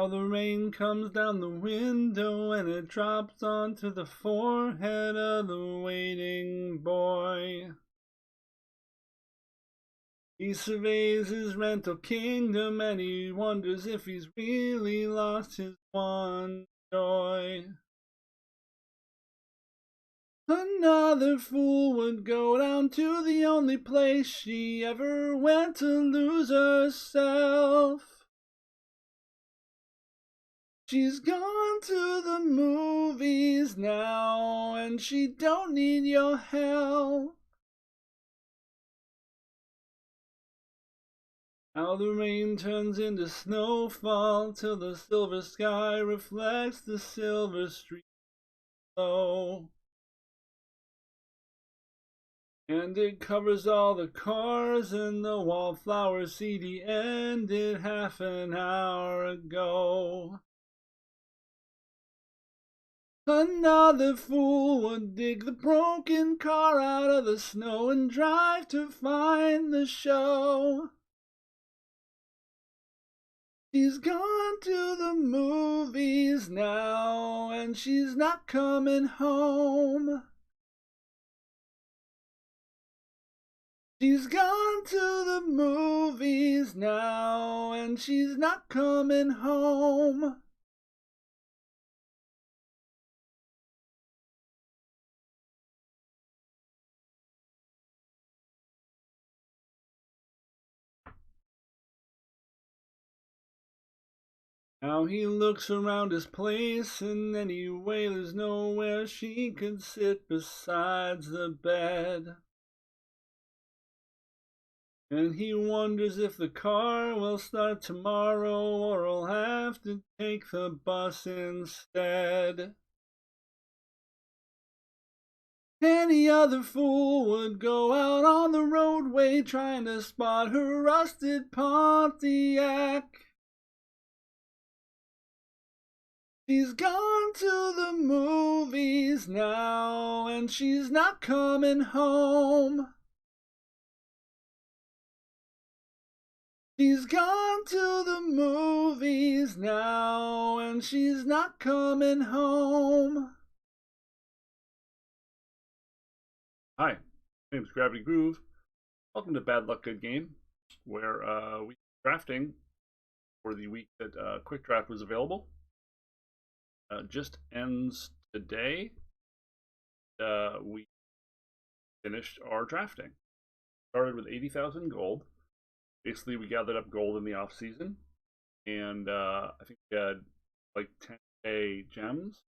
How the rain comes down the window and it drops onto the forehead of the waiting boy. He surveys his rental kingdom and he wonders if he's really lost his one joy. Another fool would go down to the only place she ever went to lose herself. She's gone to the movies now and she don't need your help. How the rain turns into snowfall till the silver sky reflects the silver street below. And it covers all the cars and the wallflower CD ended half an hour ago. Another fool would dig the broken car out of the snow and drive to find the show. She's gone to the movies now and she's not coming home. She's gone to the movies now and she's not coming home. Now he looks around his place and anyway there's nowhere she could sit besides the bed. And he wonders if the car will start tomorrow or he'll have to take the bus instead. Any other fool would go out on the roadway trying to spot her rusted Pontiac. She's gone to the movies now and she's not coming home. She's gone to the movies now and she's not coming home. Hi, my name is Gravity Groove. Welcome to Bad Luck Good Game, where we drafting for the week that Quick Draft was available. Just ends today. We finished our drafting. Started with 80,000 gold. Basically, we gathered up gold in the off season, and I think we had like 10k gems.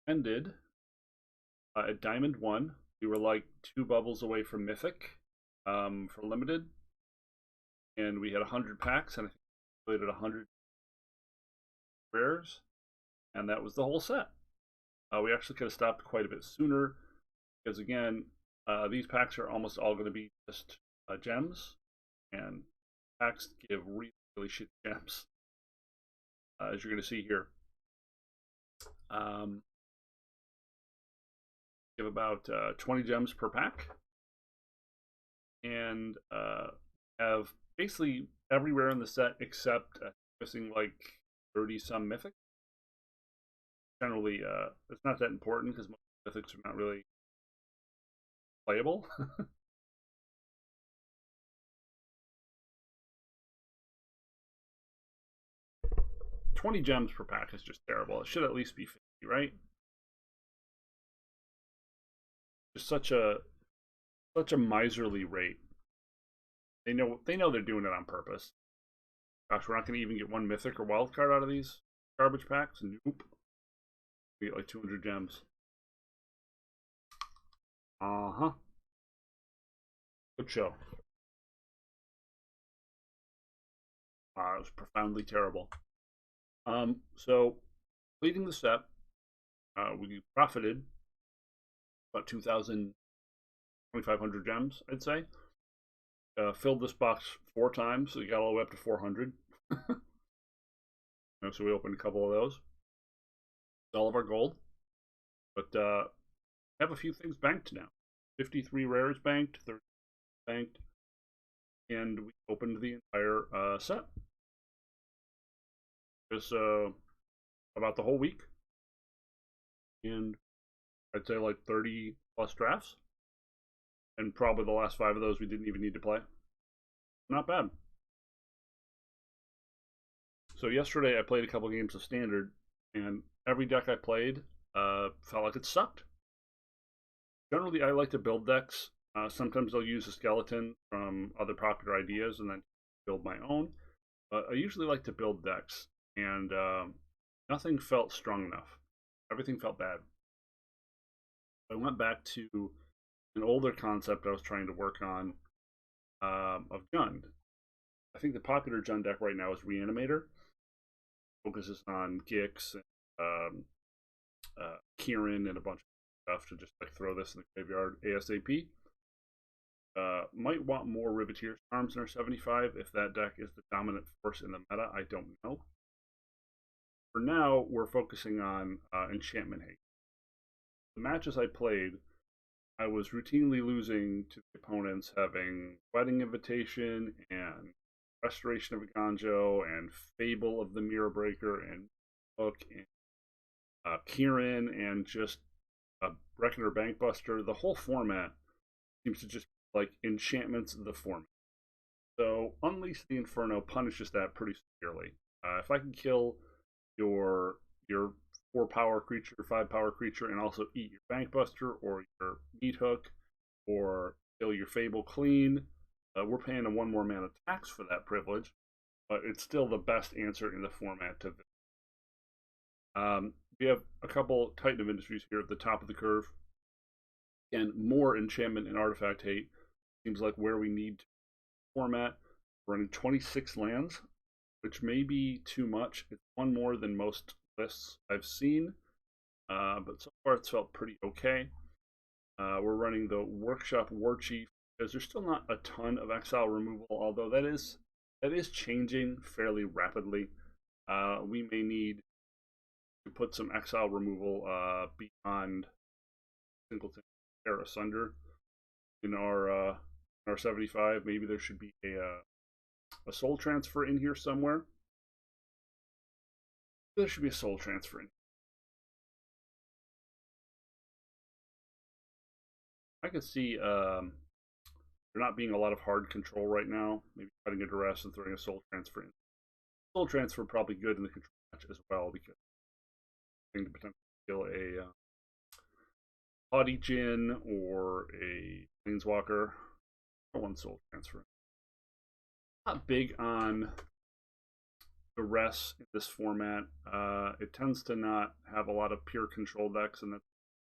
Ended at Diamond 1. We were like 2 bubbles away from Mythic for limited, and we had 100 packs, and I think we played at 100 rares, and that was the whole set. We actually could have stopped quite a bit sooner, because again, these packs are almost all going to be just gems, and packs give really, really shitty gems, as you're going to see here. Give about 20 gems per pack, and have basically every rare in the set except missing like 30 some mythic. Generally, it's not that important because most mythics are not really playable. 20 gems per pack is just terrible. It should at least be 50, right? Just such a miserly rate. They know they're doing it on purpose. Gosh, we're not going to even get one mythic or wild card out of these garbage packs. Nope. We get like 200 gems. Good show. It was profoundly terrible. So leading the set, we profited about 2,500 gems, I'd say. Filled this box 4 times, so we got all the way up to 400. So we opened a couple of those. All of our gold. But have a few things banked now. 53 rares banked, 30 banked, and we opened the entire set. this about the whole week, and I'd say like 30 plus drafts, and probably the last 5 of those we didn't even need to play. Not bad. So yesterday I played a couple games of Standard, and every deck I played felt like it sucked. Generally, I like to build decks. Sometimes I'll use a skeleton from other popular ideas and then build my own. But I usually like to build decks, and nothing felt strong enough. Everything felt bad. I went back to an older concept I was trying to work on of Jund. I think the popular Jund deck right now is Reanimator. Focuses on Gix and Kieran and a bunch of stuff to just like throw this in the graveyard ASAP. Might want more Riveteer Charms in our 75 if that deck is the dominant force in the meta. I don't know. For now, we're focusing on Enchantment Hate. The matches I played, I was routinely losing to the opponents having Wedding Invitation and Restoration of a Ganjo and Fable of the Mirror Breaker and Hook and Kieran and just a Reckoner Bankbuster. The whole format seems to just like enchantments the format. So Unleash the Inferno punishes that pretty severely. If I can kill your 4-power creature, 5-power creature, and also eat your Bankbuster or your Meat Hook, or kill your Fable clean, we're paying a 1 more mana tax for that privilege, but it's still the best answer in the format to this. We have a couple Titan of Industries here at the top of the curve, and more enchantment and artifact hate seems like where we need to format. We're running 26 lands, which may be too much. It's 1 more than most lists I've seen, but so far it's felt pretty okay. We're running the Workshop War Chief because there's still not a ton of exile removal, although that is changing fairly rapidly. We may need to put some exile removal beyond Singleton Tear Asunder in our 75. Maybe there should be a soul transfer in here somewhere. There should be a soul transfer in. I could see there not being a lot of hard control right now. Maybe cutting a duress and throwing a soul transfer in. Soul transfer probably good in the control match as well, because I think to potentially kill a Haughty Djinn or a Planeswalker. 1 soul transfer. Not big on duress in this format. It tends to not have a lot of pure control decks, and that's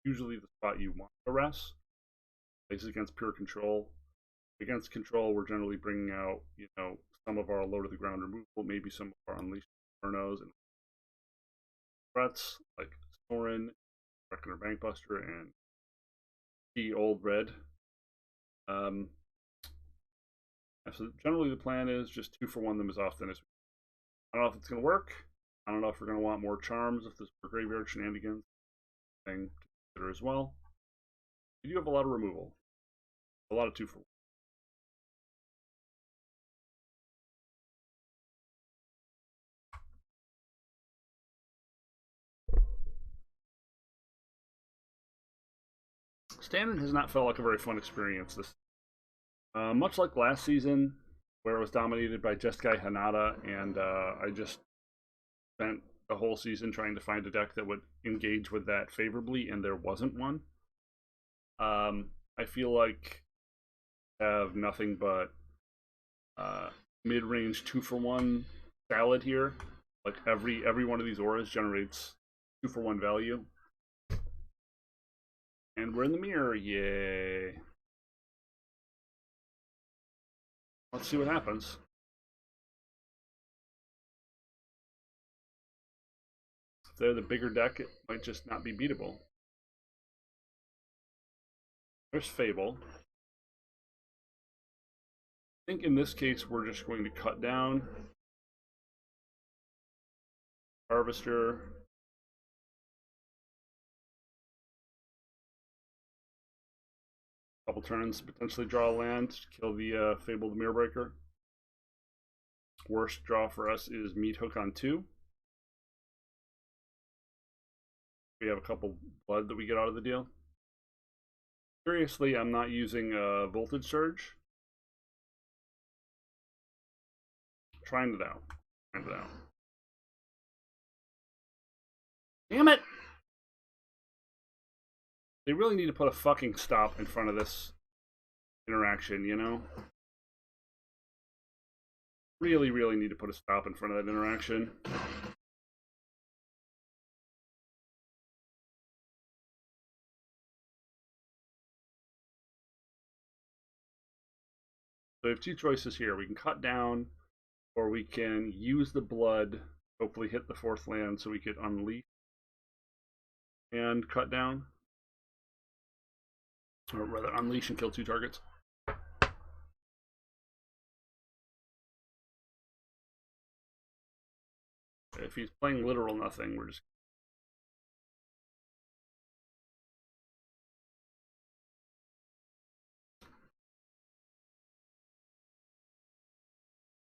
usually the spot you want duress. Plays against pure control. Against control, we're generally bringing out, some of our low to the ground removal, maybe some of our Unleashed Infernos and threats like Sorin, Reckoner Bankbuster, and the Old Red. So generally the plan is just 2-for-1 them as often as we can. I don't know if it's going to work. I don't know if we're going to want more charms if there's more graveyard shenanigans. Thing to consider as well. We do have a lot of removal. A lot of 2-for-1. Standard has not felt like a very fun experience this much like last season, where it was dominated by Jeskai Hanada, and I just spent the whole season trying to find a deck that would engage with that favorably, and there wasn't one. I feel like I have nothing but mid-range 2-for-1 salad here. Like every one of these auras generates 2-for-1 value. And we're in the mirror, yay. Let's see what happens. If they're the bigger deck, it might just not be beatable. There's Fable. I think in this case, we're just going to cut down. Harvester. Couple turns, potentially draw a land to kill the Fabled Mirror Breaker. Worst draw for us is Meat Hook on 2. We have a couple blood that we get out of the deal. Curiously, I'm not using Voltage Surge. Trying it out. Trying it out. Damn it! They really need to put a fucking stop in front of this interaction, you know? Really, really need to put a stop in front of that interaction. So we have two choices here. We can cut down, or we can use the blood, hopefully hit the fourth land so we could unleash and cut down. Or rather, unleash and kill two targets. If he's playing literal nothing, we're just...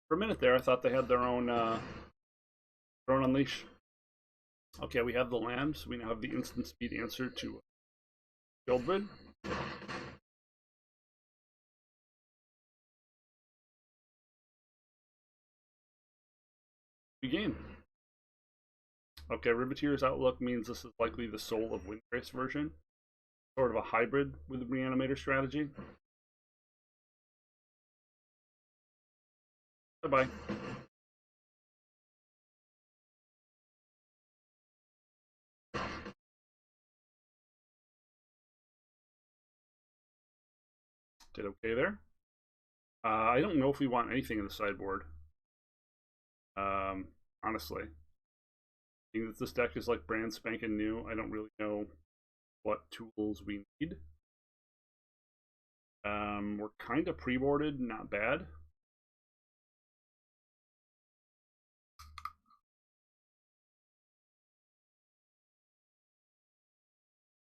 For a minute there, I thought they had their own unleash. Okay, we have the land, so we now have the instant speed answer to Guildred. We game. Okay, Riveteer's Outlook means this is likely the Soul of Windgrace version. Sort of a hybrid with the Reanimator strategy. Bye-bye. Did okay there. I don't know if we want anything in the sideboard. Honestly. I think that this deck is like brand spanking new. I don't really know what tools we need. We're kind of pre-boarded, not bad.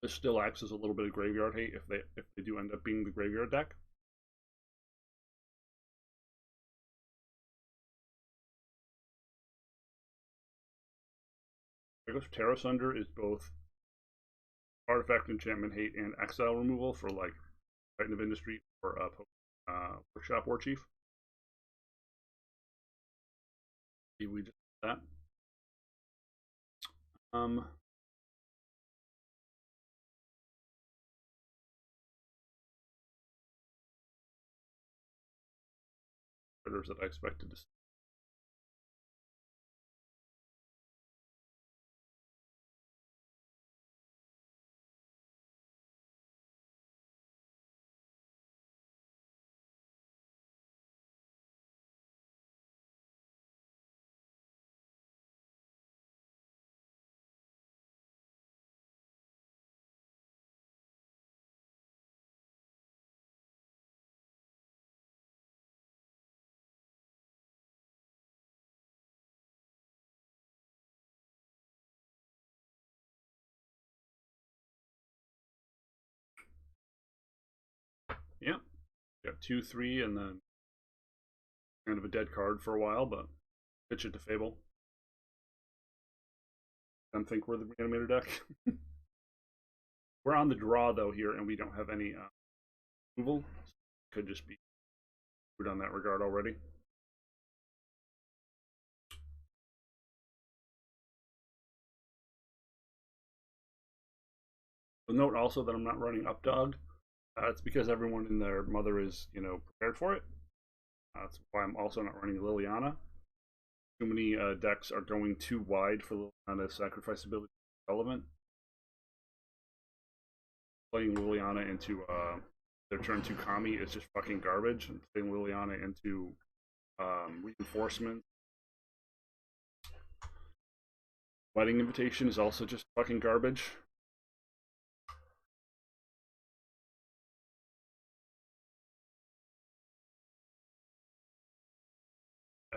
This still acts as a little bit of graveyard hate if they do end up being the graveyard deck. Tarot Sunder is both artifact enchantment hate and exile removal for like Titan of Industry or Workshop Warchief. We just did that. Critters that I expected to see. Yep. Got 2-3 and then kind of a dead card for a while, but pitch it to Fable. I don't think we're the Reanimator deck. We're on the draw though here, and we don't have any removal. Could just be screwed on that regard already. But note also that I'm not running Updog. It's because everyone and their mother is, prepared for it. That's why I'm also not running Liliana. Too many decks are going too wide for Liliana's sacrifice ability to be relevant. Playing Liliana into their turn 2 Kami is just fucking garbage. And playing Liliana into reinforcement. Wedding Invitation is also just fucking garbage.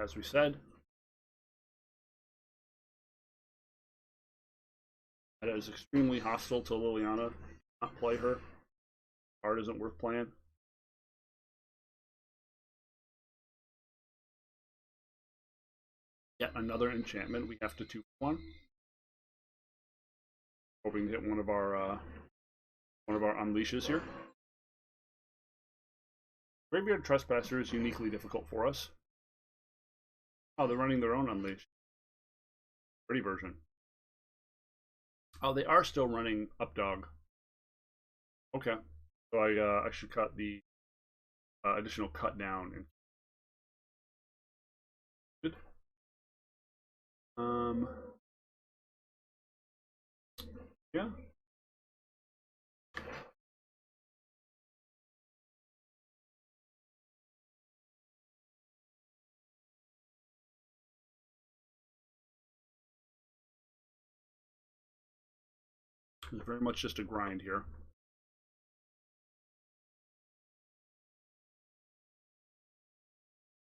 As we said, that is extremely hostile to Liliana. Not play her. Card isn't worth playing. Yet another enchantment we have to 2-1. hoping to hit one of our unleashes here. Graveyard Trespasser is uniquely difficult for us. Oh, they're running their own unleash. Pretty version. Oh, they are still running Updog. Okay, so I should cut the additional cut down. Good. Yeah. It's very much just a grind here.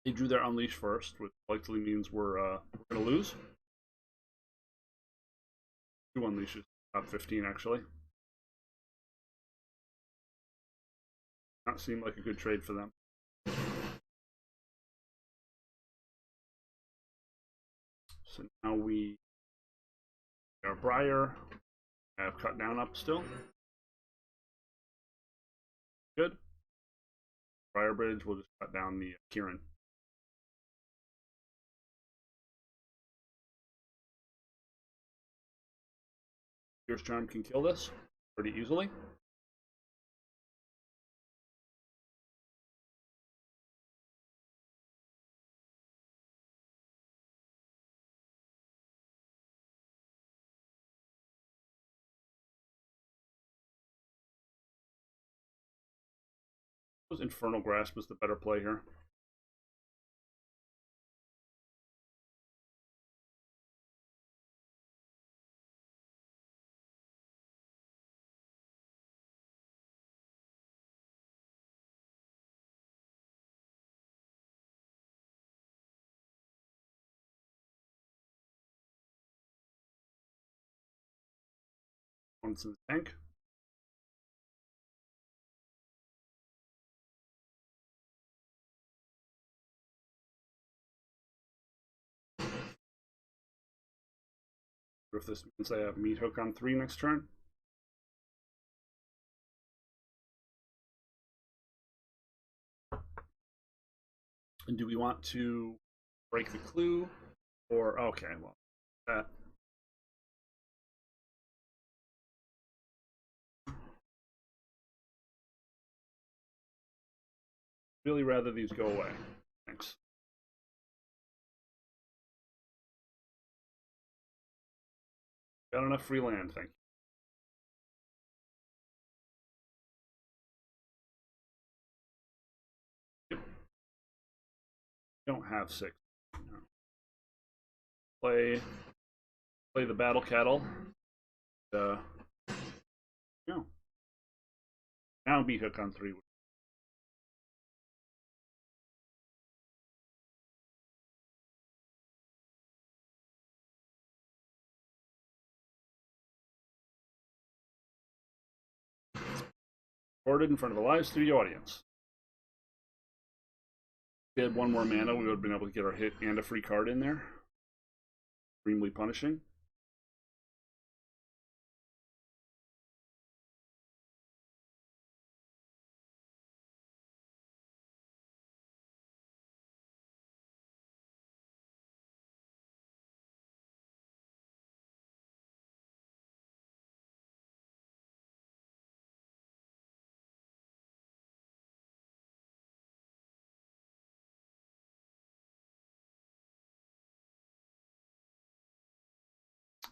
They drew their unleash first, which likely means we're going to lose. 2 unleashes, top 15 actually. Not seem like a good trade for them. So now we our Briar have cut down up still. Good. Briar Bridge will just cut down the Kieran. Pierce Charm can kill this pretty easily. Infernal Grasp is the better play here. Once in the tank. If this means I have Meat Hook on 3 next turn. And do we want to break the clue? Or, okay, well, that. Really rather these go away. Thanks. Got enough free land, thank you. Don't have 6. Play the Battle Cattle. Yeah. Now Meat Hook on 3. Recorded in front of a live studio audience. If we had 1 more mana, we would have been able to get our hit and a free card in there. Extremely punishing.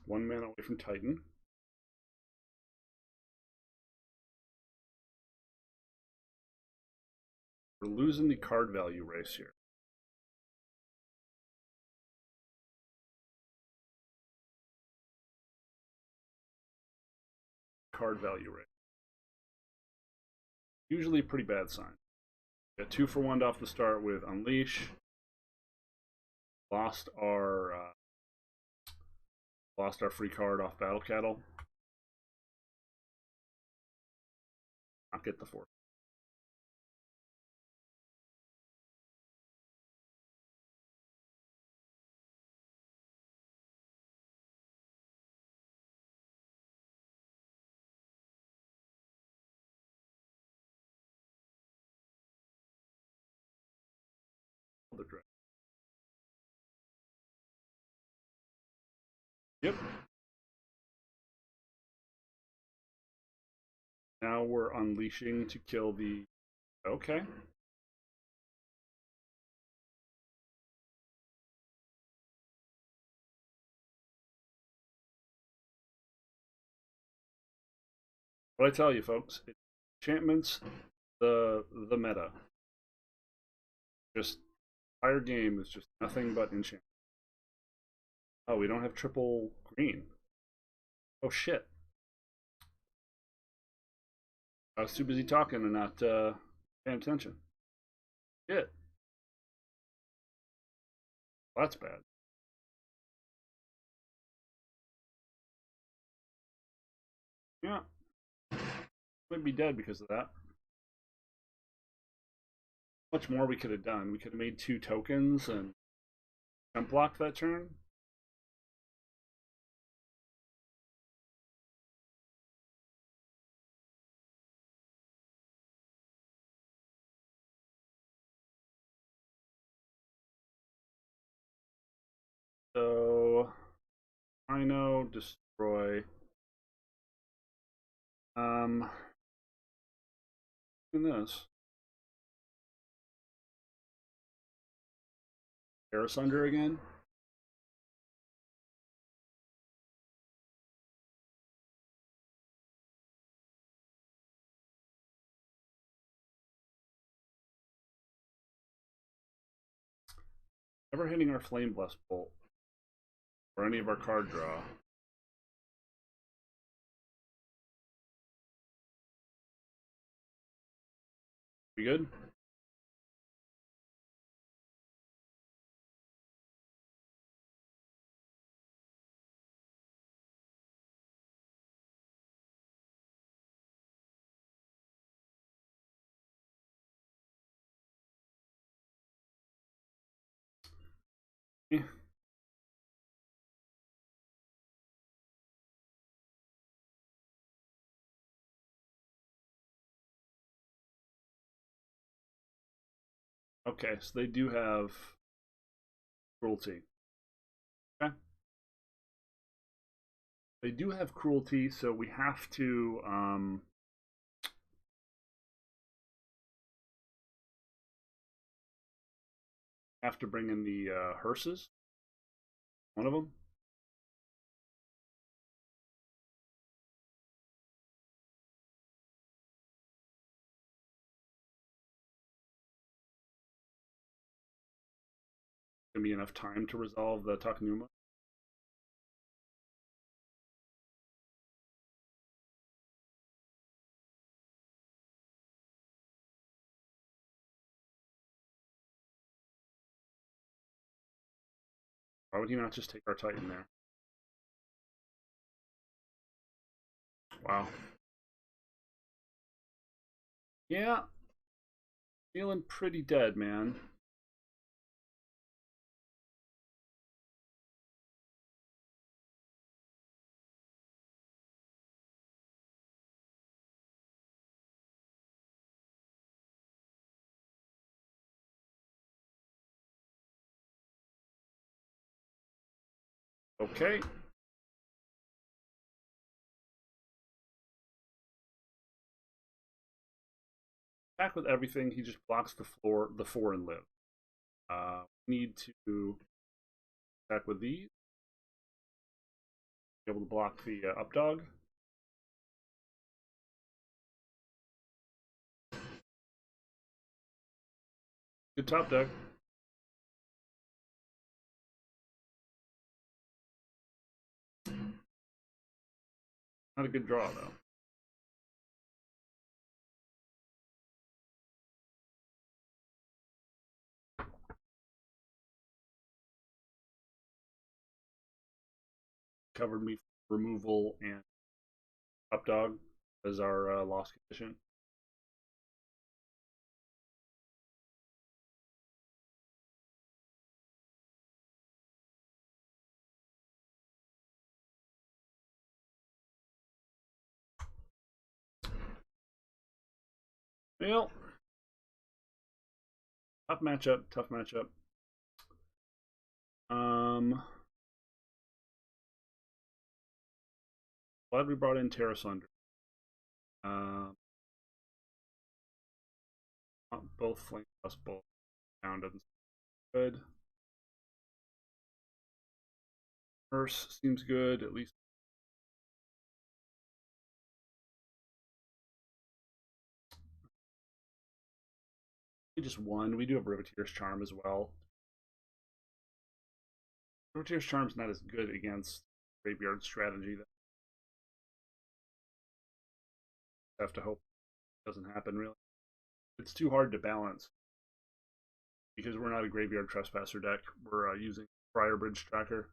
One mana away from Titan. We're losing the card value race here. Card value rate. Usually a pretty bad sign. Got 2 for 1 off the start with Unleash. Lost our free card off Battle Cattle. Not get the 4. Yep. Now we're unleashing to kill the... Okay. What I tell you, folks, enchantments, the meta. Just entire game is just nothing but enchantment. Oh, we don't have triple green. Oh shit! I was too busy talking and not paying attention. Shit. Well, that's bad. Yeah. Might be dead because of that. Much more we could have done. We could have made 2 tokens and jump block that turn. So, Rhino, destroy. In this. Air Asunder again. Never hitting our Flame Blast Bolt. Or any of our card draw. We good? Yeah. Okay, so they do have cruelty. Okay. They do have cruelty, so we have to bring in the hearses. One of them. Gonna be enough time to resolve the Takenuma. Why would he not just take our Titan there? Wow. Yeah. Feeling pretty dead, man. Okay. Attack with everything. He just blocks the 4 and live. We need to attack with these. Be able to block the up dog. Good top deck. Not a good draw though. Covered me for removal and up dog as our loss condition. Well, tough matchup. Tough matchup. Glad we brought in Terra Sunder. Both Flame plus both down doesn't seem good. Curse seems good, at least. We just won. We do have Riveteer's Charm as well. Riveteer's Charm's not as good against Graveyard strategy. Have to hope it doesn't happen, really. It's too hard to balance because we're not a Graveyard Trespasser deck. We're using Briarbridge Tracker.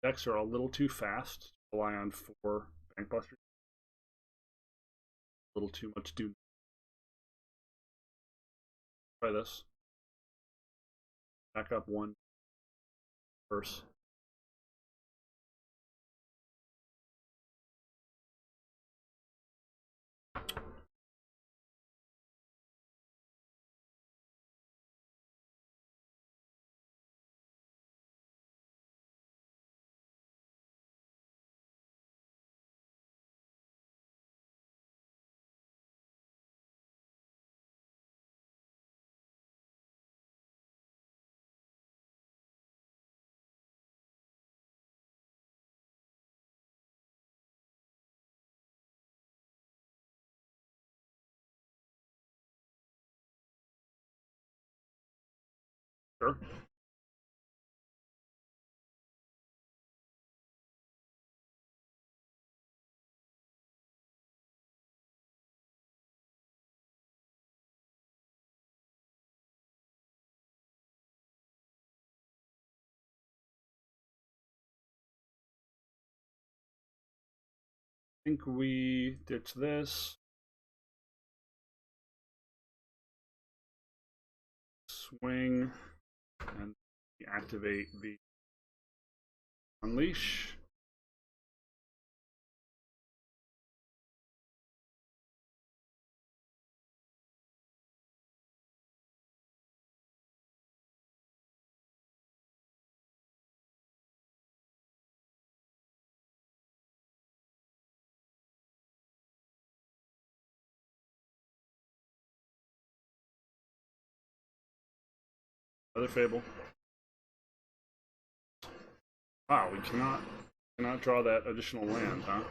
Decks are a little too fast to rely on 4 Bankbusters. A little too much do. Try this. Back up 1 first. Sure. I think we ditch this. Swing and activate the Unleash. Another Fable. Wow, we cannot draw that additional land, huh?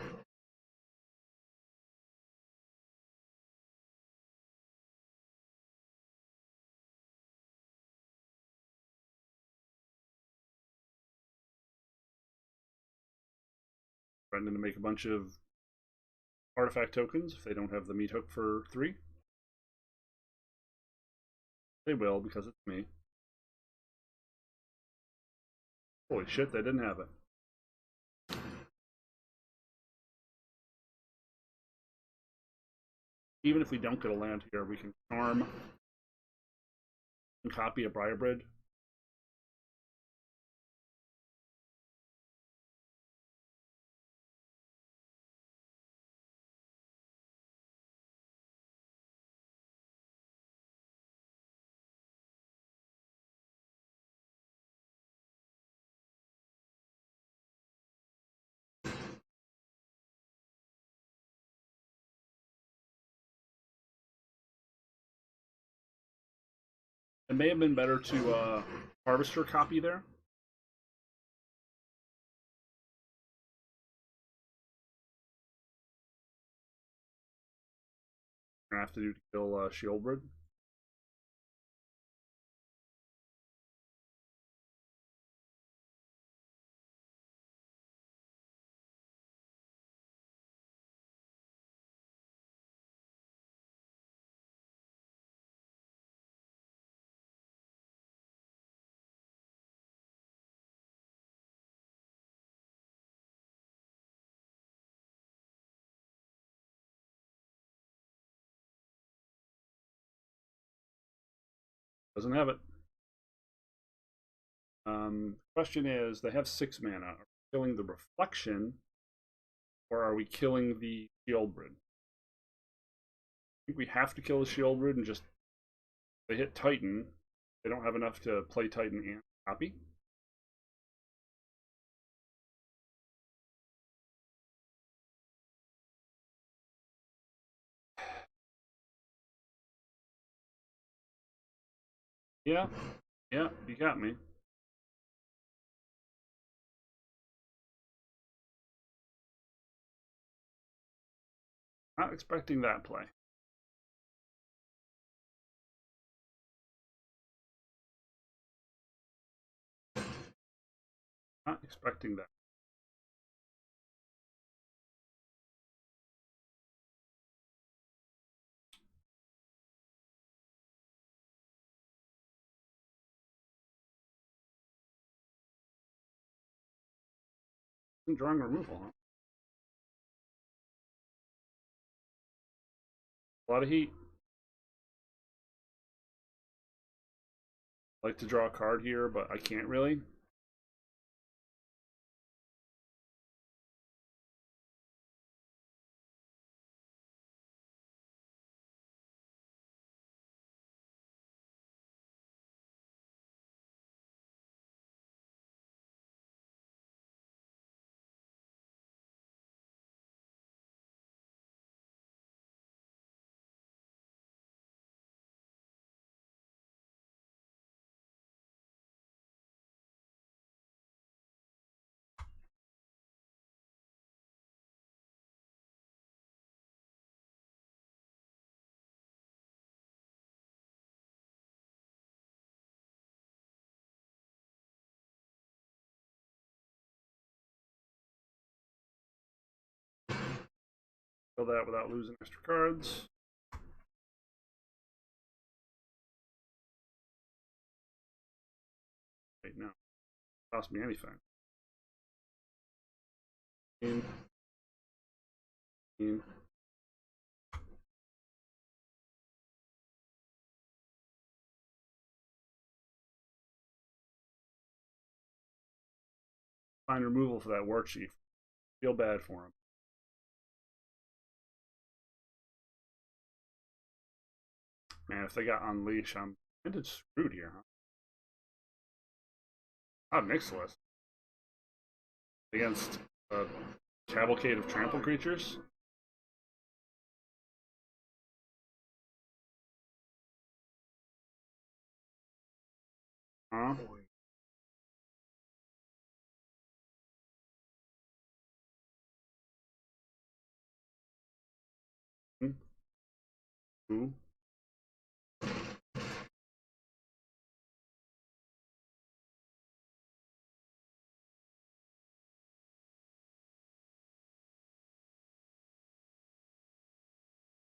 Threatening to make a bunch of artifact tokens if they don't have the meat hook for 3. They will because it's me. Holy shit, they didn't have it. Even if we don't get a land here, we can charm and copy a Briarbridge. It may have been better to Harvester copy there. I have to do to kill Shieldbred. Doesn't have it. Question is, they have 6 mana. Are we killing the Reflection, or are we killing the Shieldbred? I think we have to kill the Shieldbred and just they hit Titan. They don't have enough to play Titan and copy. Yeah, yeah, you got me. Not expecting that play. Not expecting that. Drawing removal, huh? A lot of heat. Like to draw a card here, but I can't really. Kill that without losing extra cards. Wait, no. Cost me anything. In. Find removal for that war chief. Feel bad for him. Man, if they got Unleash, I'm kind of screwed here, huh? Ah, Mixless. Against a cavalcade of trample creatures? Huh? Ooh.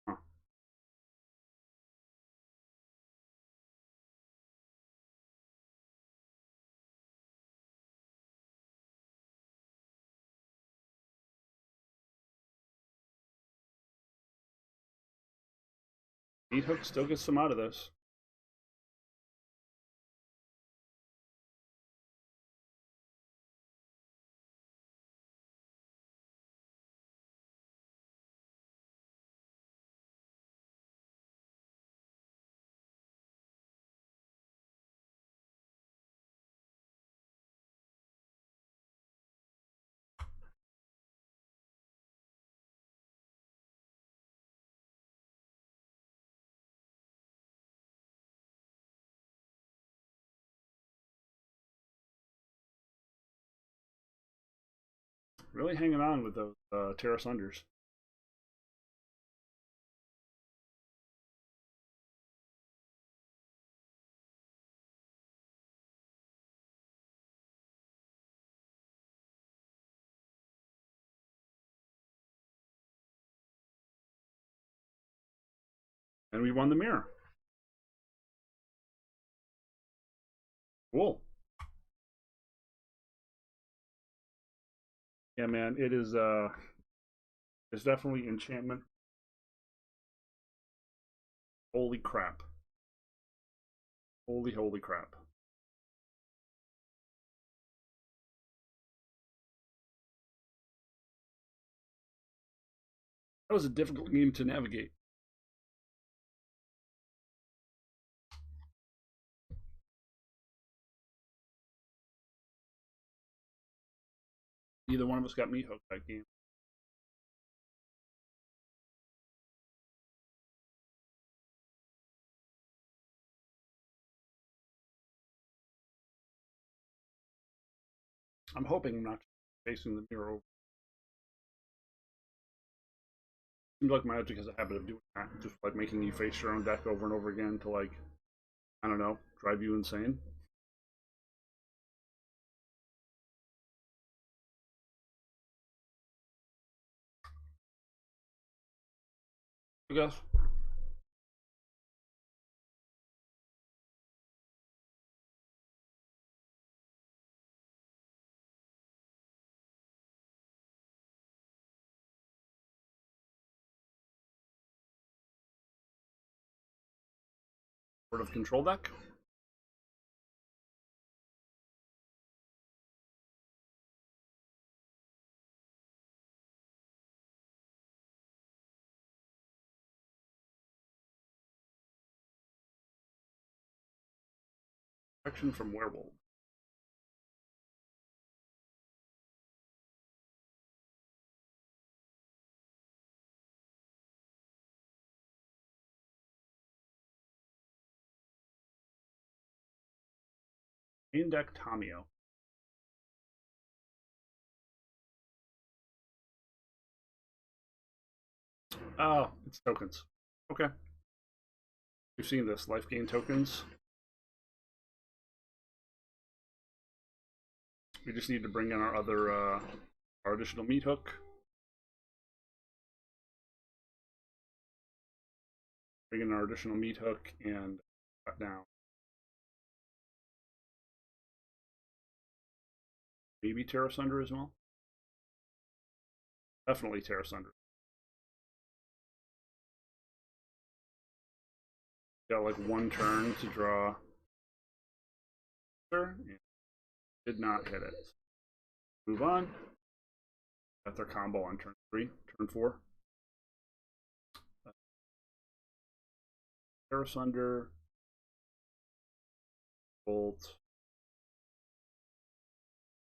Huh. Meat Hook still gets some out of this. Really hanging on with those Terrace Unders. And we won the mirror. Cool. Yeah, man, it is it's definitely enchantment. Holy crap. Holy crap. That was a difficult game to navigate. Neither one of us got meat hook that game. I'm hoping I'm not facing the mirror over. Seems like Magic has a habit of doing that, just like making you face your own deck over and over again to, like, I don't know, drive you insane. I guess. Sort of control deck. Protection from werewolf. Main deck Tamio. Oh, it's tokens. Okay. We've seen this. Life gain tokens. We just need to bring in our other, our additional meat hook. Bring in our additional meat hook and cut down. Maybe Terra Sunder as well. Definitely Terra Sunder. Got like one turn to draw. Did not hit it. Move on. That's our combo on turn 3. Turn 4. Terra Sunder. Bolt.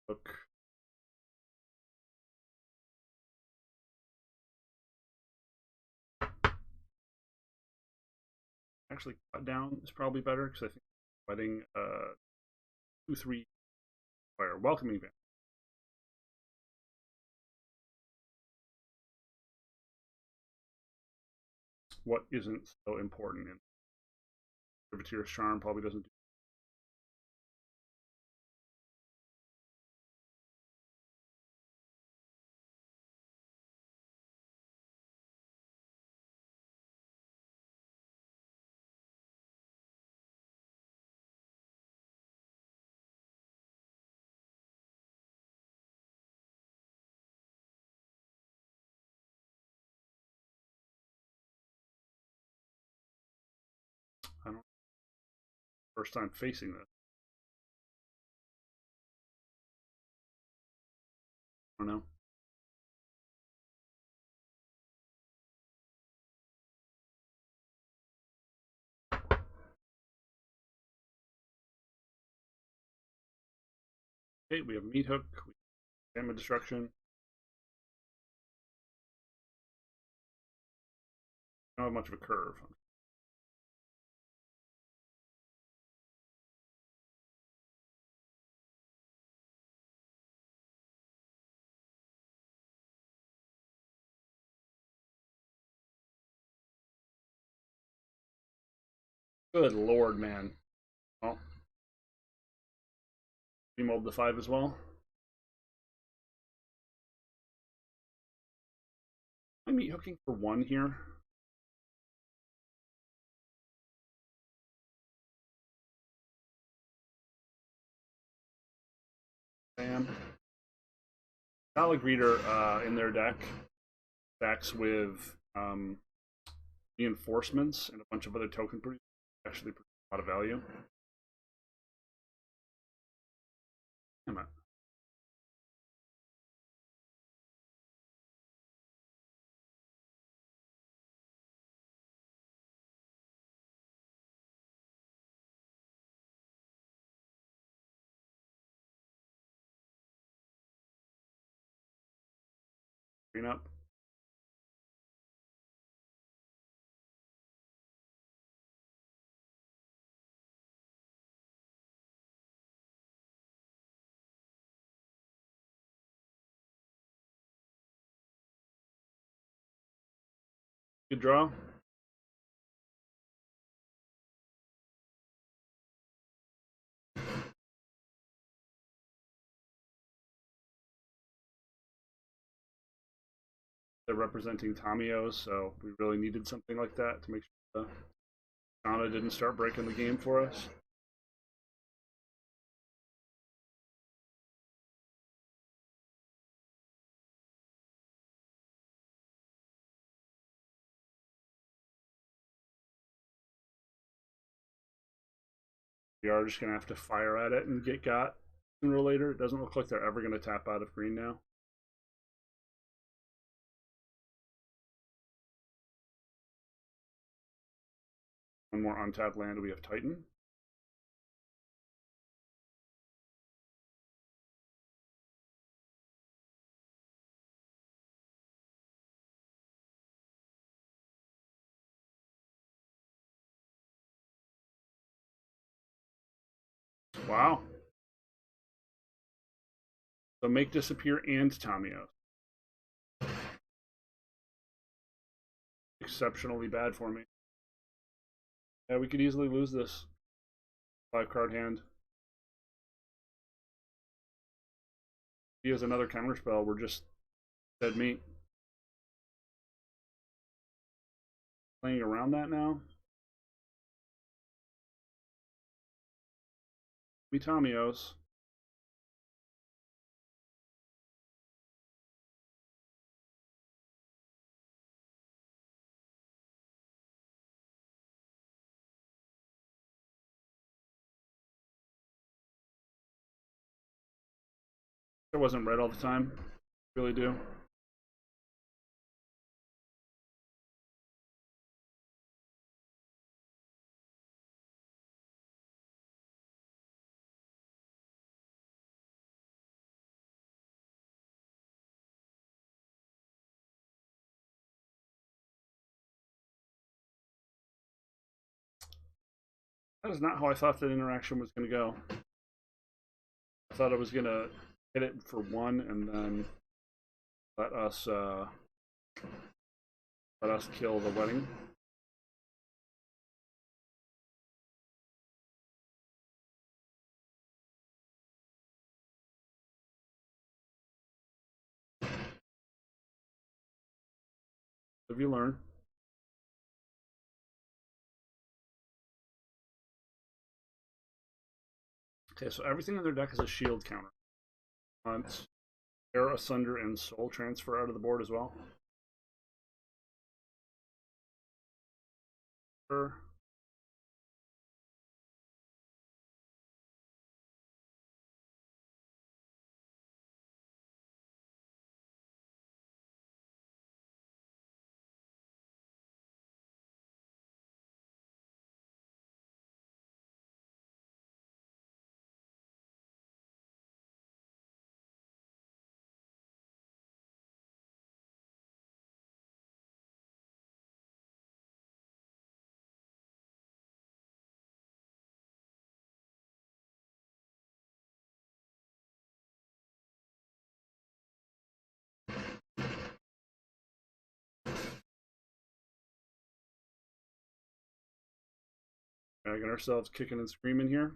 Hook. Actually, cut down is probably better because I think letting 2/3 fire. Welcoming Van. What isn't so important in Servitor's Charm probably doesn't do. I don't. First time facing this. I don't know. Okay, we have meat hook, damage destruction. I don't have much of a curve. Good lord, man. Well, remold the 5 as well. I'm meat hooking for 1 here. Bam. Valid Greeter in their deck backs with reinforcements and a bunch of other token producers. Actually produce a lot of value. Come on. Green up. Good draw. They're representing Tamiyo, so we really needed something like that to make sure Shauna didn't start breaking the game for us. We are just going to have to fire at it and get got sooner or later. It doesn't look like they're ever going to tap out of green now. One more untapped land, we have Titan. Wow. So make disappear and Tamiyo. Exceptionally bad for me. Yeah, we could easily lose this 5-card hand. He has another counterspell. We're just dead meat. Playing around that now. Me Tamiyos. I wasn't red all the time. Really do. That is not how I thought that interaction was going to go. I thought I was going to hit it for 1 and then let us kill the wedding. If you learn. Okay, so everything in their deck is a shield counter. Want Air Asunder and Soul Transfer out of the board as well. Sure. I got ourselves kicking and screaming here.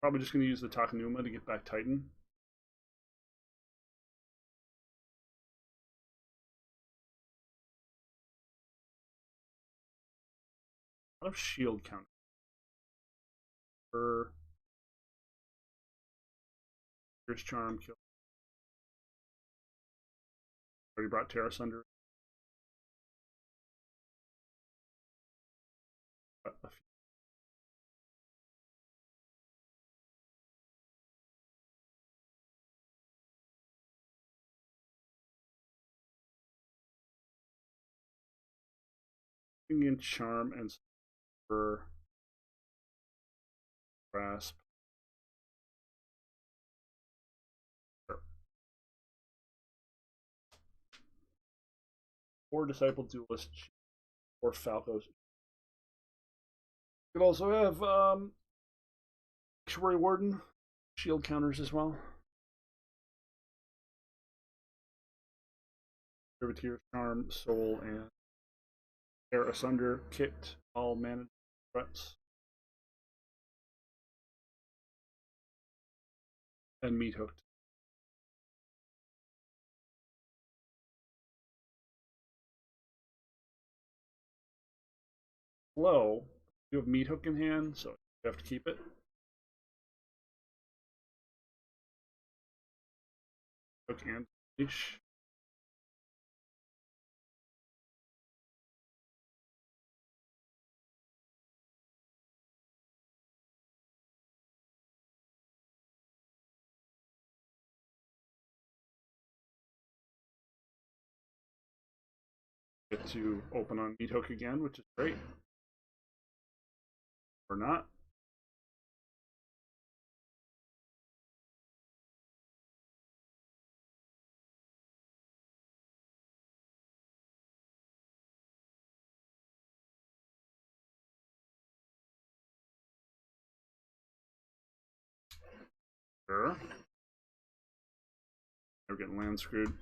Probably just going to use the Takanuma to get back Titan. A lot of shield counter. Here's Charm kill. Already brought Terra Sunder. In Charm and for Grasp. or Disciple Duelist, or Falco's. You could also have Sanctuary Warden, shield counters as well. Privateer's Charm, Soul, and Tear Asunder, kicked all mana threats. And Meat Hooked. Low, you have Meat Hook in hand, so you have to keep it. Hook and Leash. Get to open on Meat Hook again, which is great. Or not. Sure. We're getting land screwed.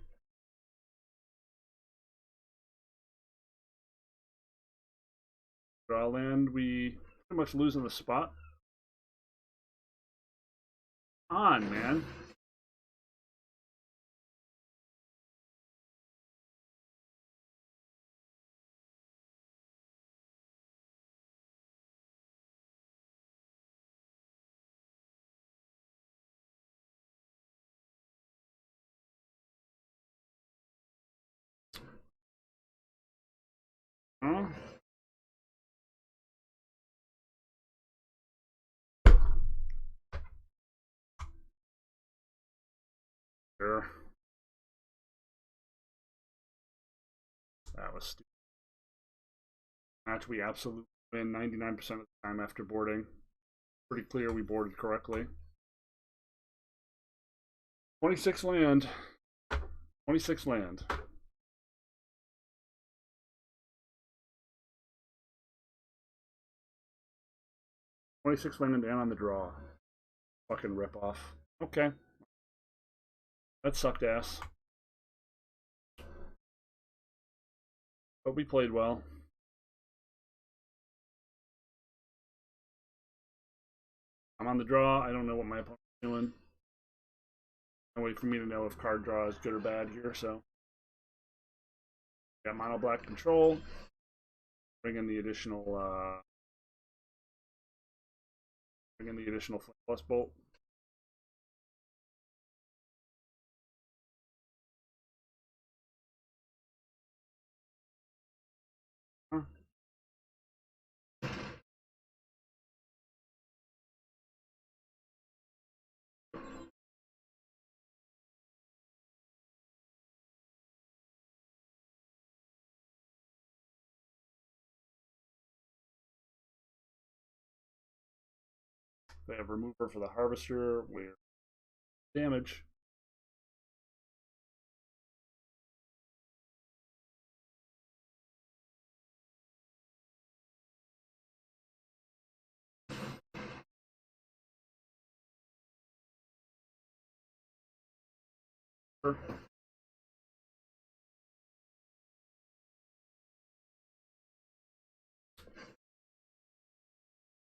Draw land, we pretty much lose on the spot. On, man. Huh? Sure. That was stupid. Match we absolutely win 99% of the time after boarding. Pretty clear we boarded correctly. 26 land. 26 land. $26 land and on the draw. Fucking rip off. Okay. That sucked ass. But we played well. I'm on the draw. I don't know what my opponent's doing. No way for me to know if card draw is good or bad here, so. Got mono black control. Bring in the additional Flame Plus Bolt. Huh. They have remover for the harvester. We're damage. Sure.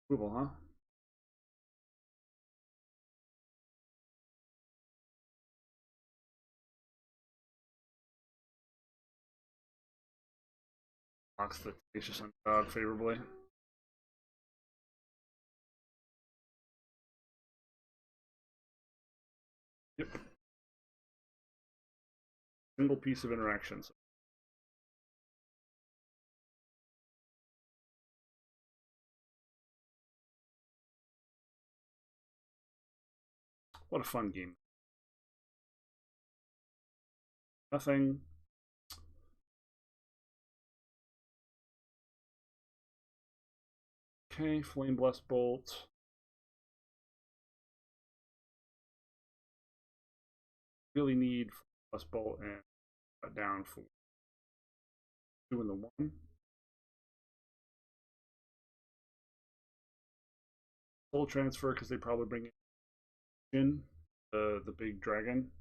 Approval, huh? Box the Tenacious Underdog favorably. Yep. Single piece of interactions. What a fun game. Nothing. Okay, Flame Blast Bolt. Really need Flame Blast Bolt and cut down for 2 and the 1. Full transfer because they probably bring in the big dragon.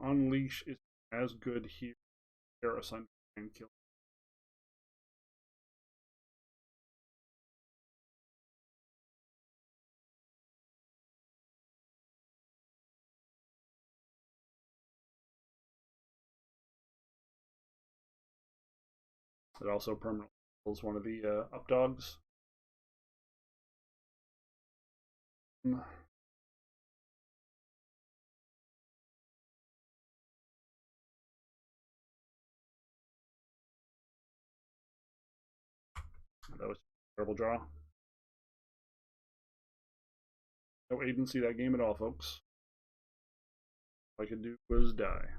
Unleash is as good here. Asunder and kill. It also permanently kills one of the up dogs. That was a terrible draw. No agency that game at all, folks. All I could do was die.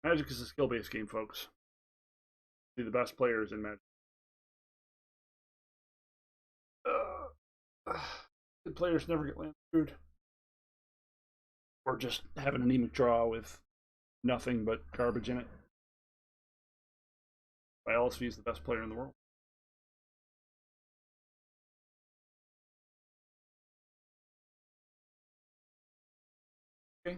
Magic is a skill-based game, folks. See the best players in Magic. Good players never get land screwed. Or just have an anemic draw with nothing but garbage in it. By LSV is the best player in the world. Okay.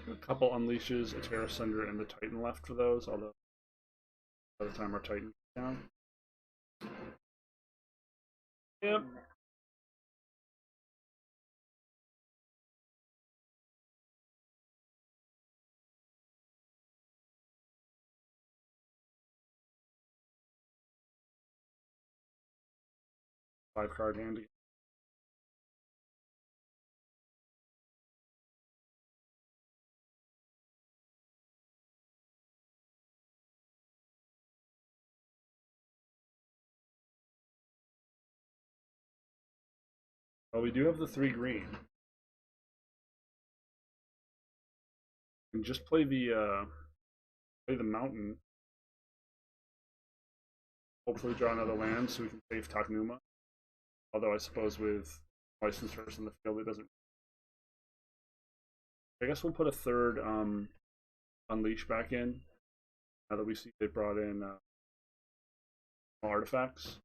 A couple unleashes, a Terra Sunder, and the Titan left for those, although by the time our Titan goes down. Yep. Five-card hand again. Well, we do have the 3 green. We can just play the mountain. Hopefully draw another land so we can save Taknuma. Although I suppose with licensors in the field it doesn't. I guess we'll put a third Unleash back in. Now that we see they brought in artifacts.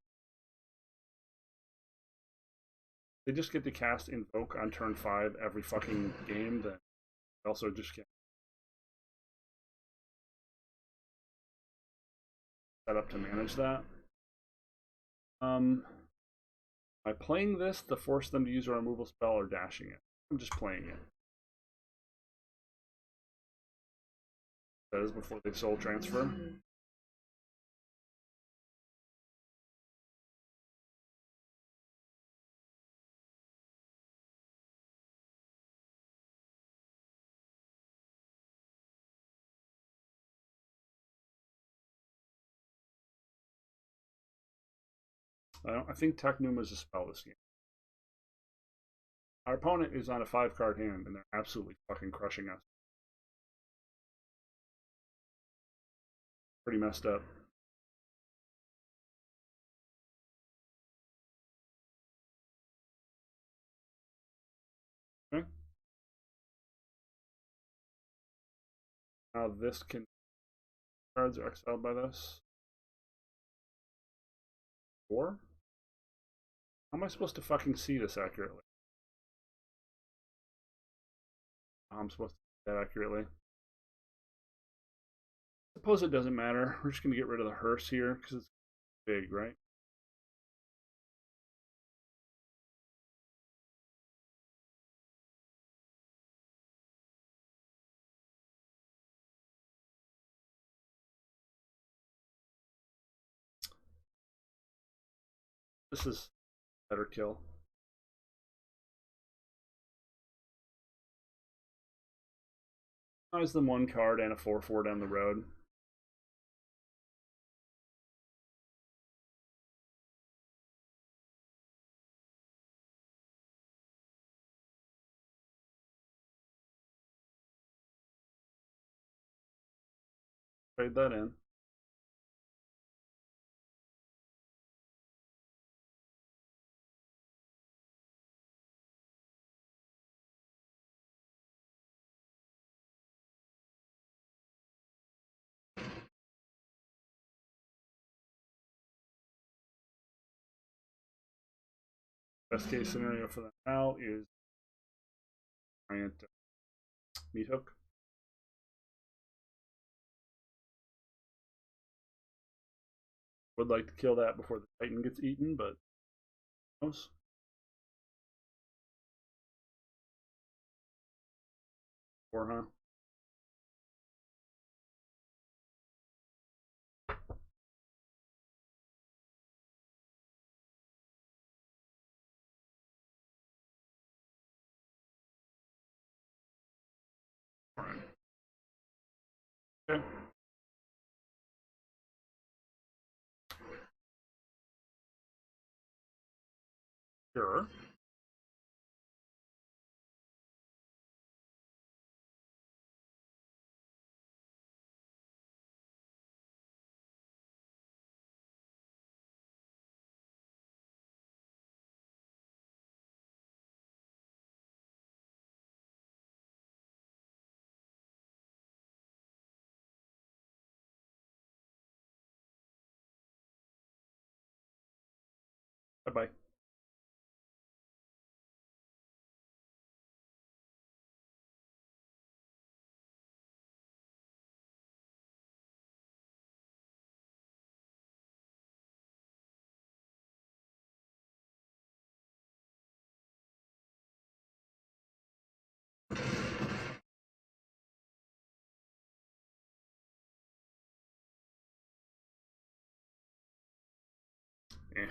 They just get to cast Invoke on turn 5 every fucking game, then also just get set up to manage that. Am I playing this to force them to use a removal spell or dashing it? I'm just playing it. That is before they soul transfer. I think Taknuma is a spell this game. Our opponent is on a 5-card hand, and they're absolutely fucking crushing us. Pretty messed up. Okay. Now this can... Cards are exiled by this. 4? How am I supposed to fucking see this accurately? I'm supposed to see that accurately. Suppose it doesn't matter. We're just going to get rid of the hearse here because it's big, right? This is better kill. Buys them one card and a 4/4 down the road. Trade that in. Best case scenario for them now is giant meat hook. Would like to kill that before the Titan gets eaten, but who knows? Or huh? Alright. Okay. Sure. Bye-bye. Eh.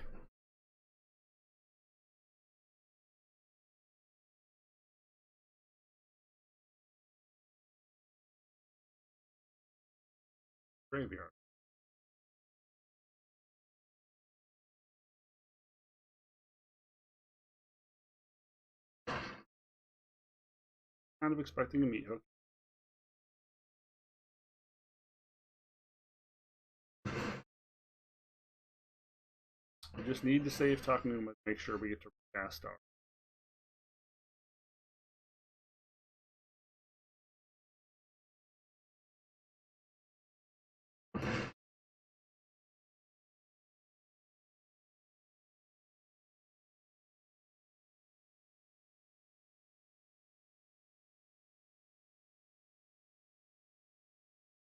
Graveyard. Kind of expecting a meat hook. We just need to save Taknuma to make sure we get to cast our.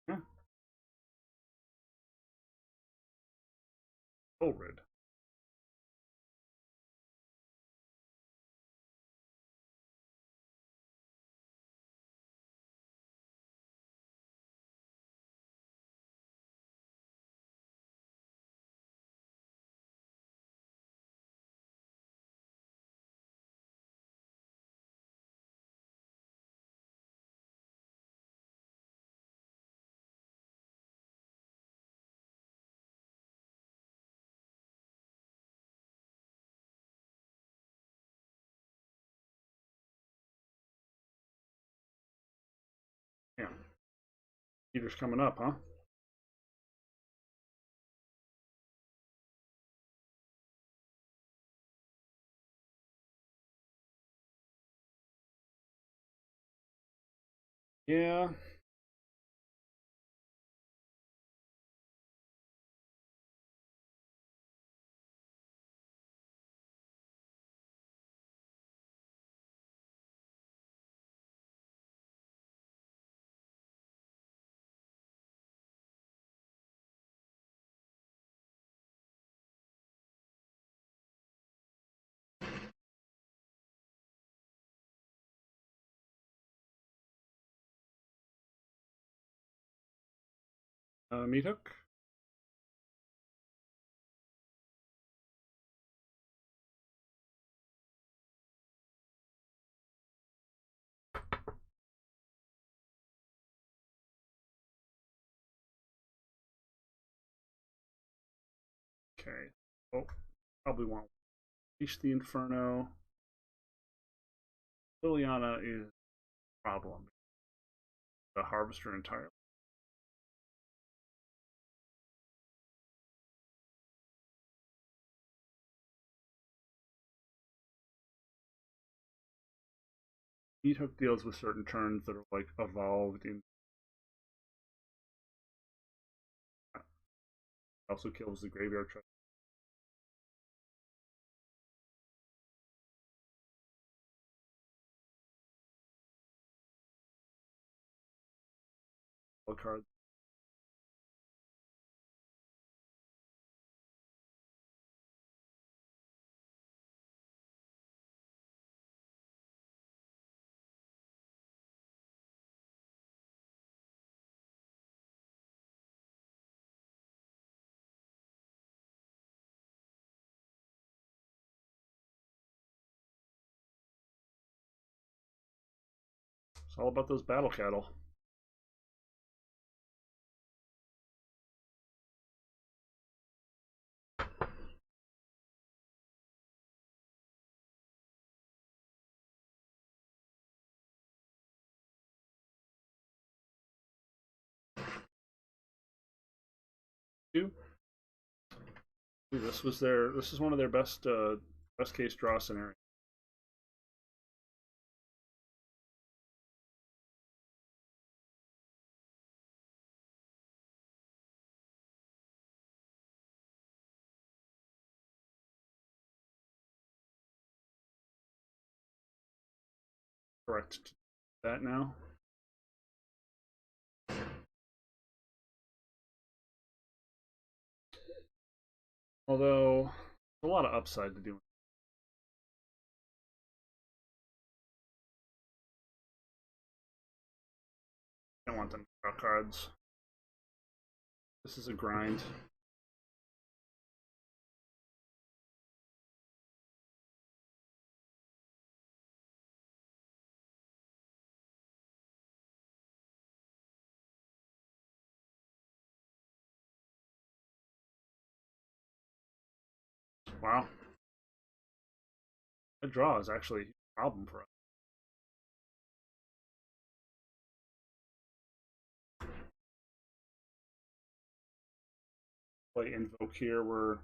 Yeah. Oh, red. Yeah. Peter's coming up, huh? Yeah. Meat hook. Okay. Oh, probably won't. Unleash the Inferno. Liliana is a problem. The Harvester entirely. Meat Hook deals with certain turns that are like evolved in. Also kills the graveyard treasure. Card. It's all about those battle cattle. This was their. This is one of their best best case draw scenarios. Correct. That now. Although a lot of upside to do. I don't want them to draw cards. This is a grind. Wow. That draw is actually a problem for us. Play Invoke here, we're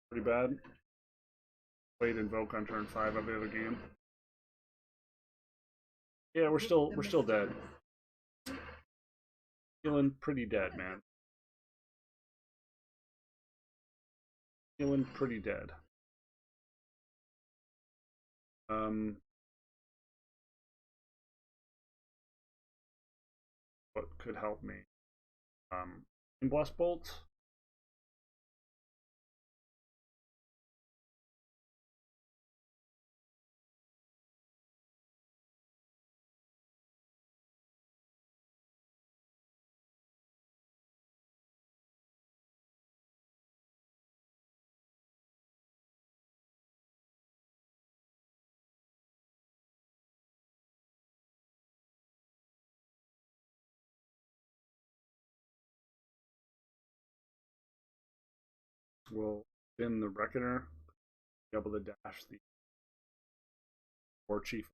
pretty bad. Played Invoke on turn 5 of the other game. Yeah, we're still dead. Feeling pretty dead, man. Feeling pretty dead. What could help me? Bless Bolt. Will spin the Reckoner, be able to dash the War Chief.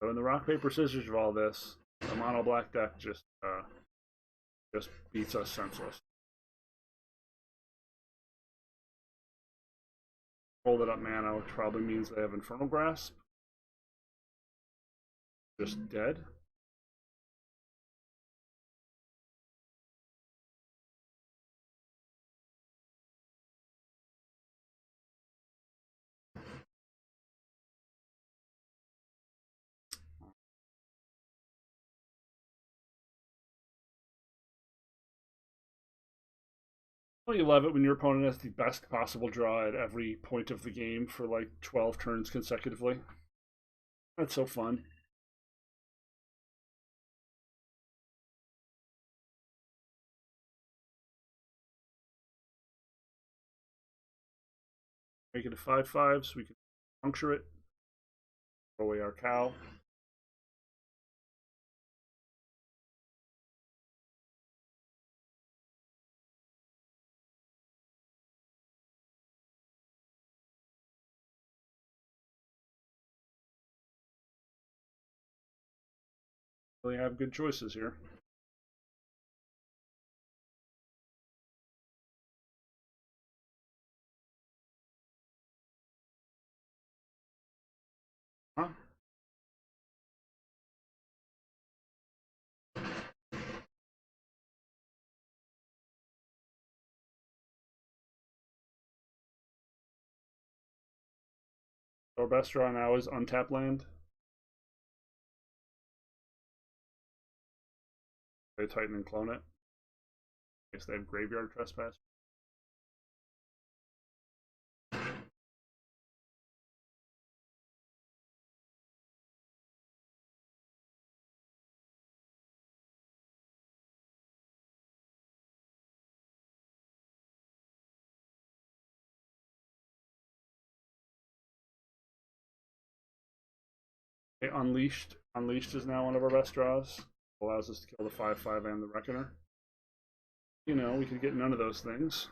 So in the rock paper scissors of all this, the mono black deck just beats us senseless. Hold it up mana, which probably means they have Infernal Grasp. Just dead. Well, you love it when your opponent has the best possible draw at every point of the game for like 12 turns consecutively. That's so fun. Make it a 5/5 so we can puncture it. Throw away our cow. Really have good choices here. Huh? Our best draw now is untap land. They tighten and clone it. I guess they have graveyard trespass. Okay, Unleashed. Unleashed is now one of our best draws. Allows us to kill the 5/5 and the Reckoner. You know, we could get none of those things.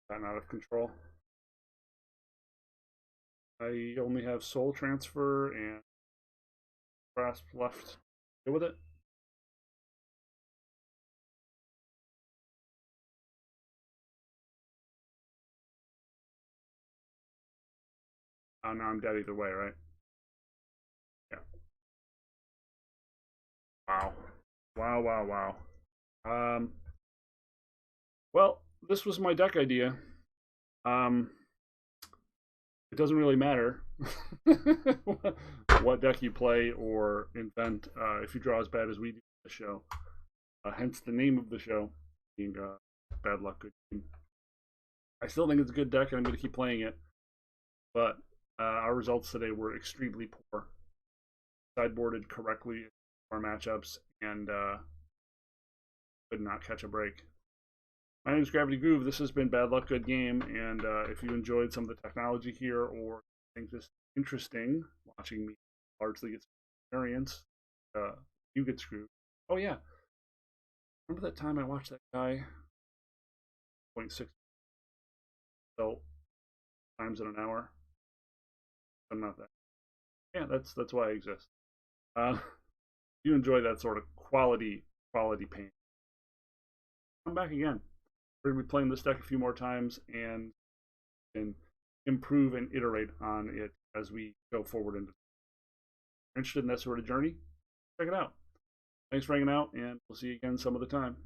Gotten out of control. I only have Soul Transfer and Grasp left. Deal with it. Oh, now I'm dead either way, right? Yeah. Wow. Wow, wow, wow. Well, this was my deck idea. It doesn't really matter what deck you play or invent if you draw as bad as we do in the show. Hence the name of the show being Bad Luck Good Game. I still think it's a good deck and I'm going to keep playing it, but our results today were extremely poor. Sideboarded correctly in our matchups and could not catch a break. My name is Gravity Groove. This has been Bad Luck Good Game, and if you enjoyed some of the technology here or think this is interesting, watching me largely get experience, you get screwed. Oh yeah, remember that time I watched that guy 0.6 so times in an hour? I'm not that. Yeah, that's why I exist. You enjoy that sort of quality pain. Come back again. We're going to be playing this deck a few more times and improve and iterate on it as we go forward. Into interested in that sort of journey, check it out. Thanks for hanging out, and we'll see you again some other time.